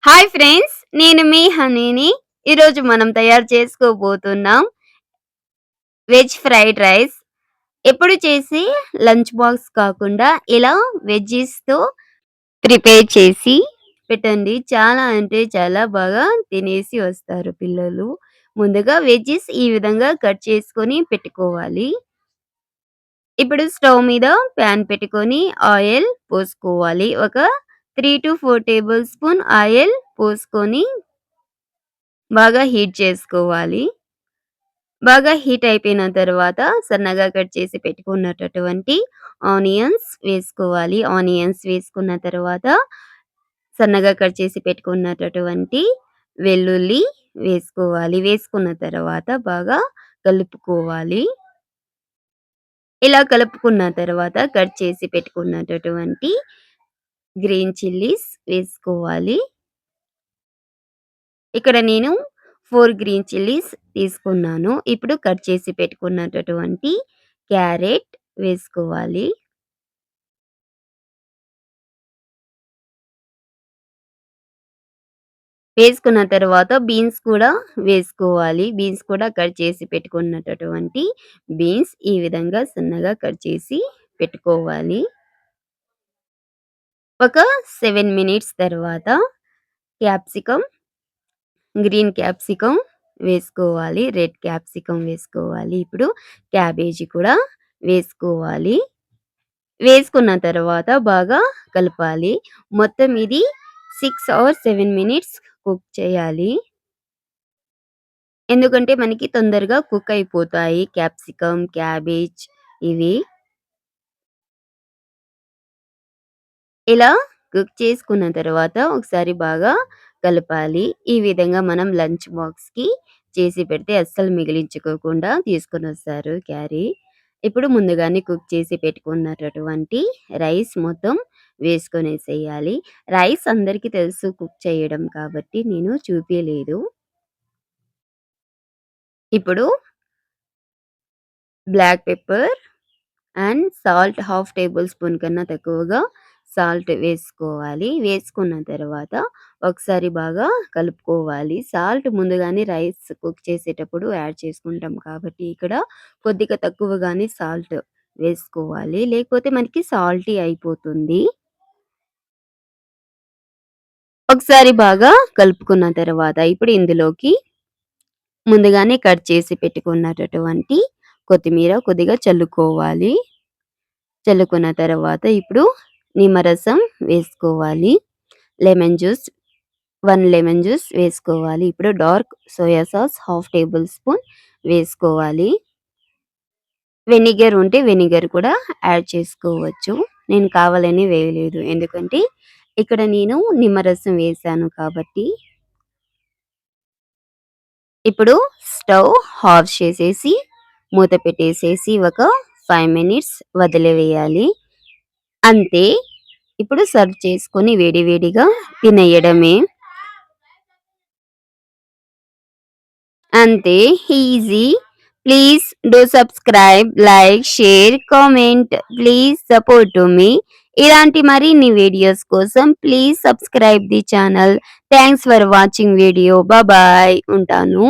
Hi friends! నేను మీ హనీని. ఈరోజు మనం తయారు చేసుకోబోతున్నాం వెజ్ ఫ్రైడ్ రైస్. ఎప్పుడు చేసే లంచ్ బాక్స్ కాకుండా ఇలా వెజ్జీస్‌తో ప్రిపేర్ చేసి పెట్టండి. చాలా అంటే చాలా బాగా తినేసి వస్తారు పిల్లలు. ముందుగా వెజ్జీస్ ఈ విధంగా కట్ చేసుకొని పెట్టుకోవాలి. ఇప్పుడు స్టవ్ మీద పాన్ పెట్టుకొని ఆయిల్ పోసుకోవాలి. ఒక 3-4 టేబుల్ స్పూన్ ఆయిల్ పోసుకొని బాగా హీట్ చేసుకోవాలి. బాగా హీట్ అయిపోయిన తర్వాత సన్నగా కట్ చేసి పెట్టుకున్నటటువంటి ఆనియన్స్ వేసుకోవాలి. ఆనియన్స్ వేసుకున్న తర్వాత సన్నగా కట్ చేసి పెట్టుకున్నటటువంటి వెల్లుల్లి వేసుకోవాలి. వేసుకున్న తర్వాత బాగా కలుపుకోవాలి. ఇలా కలుపుకున్న తర్వాత కట్ చేసి పెట్టుకున్నటటువంటి గ్రీన్ చిల్లీస్ వేసుకోవాలి. ఇక్కడ నేను 4 గ్రీన్ చిల్లీస్ తీసుకున్నాను. ఇప్పుడు కట్ చేసి పెట్టుకున్నటటువంటి క్యారెట్ వేసుకోవాలి. వేసుకున్న తర్వాత బీన్స్ కూడా వేసుకోవాలి. బీన్స్ కూడా కట్ చేసి పెట్టుకున్నటటువంటి బీన్స్ ఈ విధంగా సన్నగా కట్ చేసి పెట్టుకోవాలి. ఒక 7 మినిట్స్ తర్వాత క్యాప్సికమ్, గ్రీన్ క్యాప్సికమ్ వేసుకోవాలి. రెడ్ క్యాప్సికమ్ వేసుకోవాలి. ఇప్పుడు క్యాబేజీ కూడా వేసుకోవాలి. వేసుకున్న తర్వాత బాగా కలపాలి. మొత్తం ఇది 6 ఆర్ 7 మినిట్స్ కుక్ చేయాలి. ఎందుకంటే మనకి తొందరగా కుక్ అయిపోతాయి క్యాప్సికమ్, క్యాబేజ్ ఇవి. ఇలా కుక్ చేసుకున్న తర్వాత ఒకసారి బాగా కలపాలి. ఈ విధంగా మనం లంచ్ బాక్స్‌కి చేసి పెడితే అస్సలు మిగిలించుకోకుండా తీసుకొనొస్తారు క్యారీ. ఇప్పుడు ముందుగానే కుక్ చేసి పెట్టుకున్నటటువంటి రైస్ మొత్తం వేసుకొనేసేయాలి. రైస్ అందరికీ తెలుసు కుక్ చేయడం కాబట్టి నేను చూపియలేదు. ఇప్పుడు black pepper and salt half tablespoon కన్నా తక్కువగా సాల్ట్ వేసుకోవాలి. వేసుకున్న తర్వాత ఒకసారి బాగా కలుపుకోవాలి. సాల్ట్ ముందుగానే రైస్ కుక్ చేసేటప్పుడు యాడ్ చేసుకుంటాం కాబట్టి ఇక్కడ కొద్దిగా తక్కువగానే సాల్ట్ వేసుకోవాలి. లేకపోతే మనకి సాల్టీ అయిపోతుంది. ఒకసారి బాగా కలుపుకున్న తర్వాత ఇప్పుడు ఇందులోకి ముందుగానే కట్ చేసి పెట్టుకున్నటటువంటి కొత్తిమీర కొద్దిగా చల్లుకోవాలి. చల్లుకున్న తర్వాత ఇప్పుడు నిమ్మరసం వేసుకోవాలి. లెమన్ జ్యూస్ 1 లెమన్ జ్యూస్ వేసుకోవాలి. ఇప్పుడు dark soya sauce half table spoon వేసుకోవాలి. వెనిగర్ ఉంటే వెనిగర్ కూడా యాడ్ చేసుకోవచ్చు. నేను కావాలని వేయలేదు. ఎందుకంటే ఇక్కడ నేను నిమ్మరసం వేశాను కాబట్టి. ఇప్పుడు స్టవ్ ఆఫ్ చేసేసి మూత పెట్టేసేసి ఒక 5 మినిట్స్ వదిలివేయాలి. అంతే. ఇప్పుడు సర్వ్ చేసుకొని వేడి వేడిగా తినేయడమే. అంతే easy. Please do subscribe, like, share, comment. Please support to me. ఇలాంటి మరిన్ని వీడియోస్ కోసం please subscribe the channel. Thanks for watching video. Bye ఉంటాను.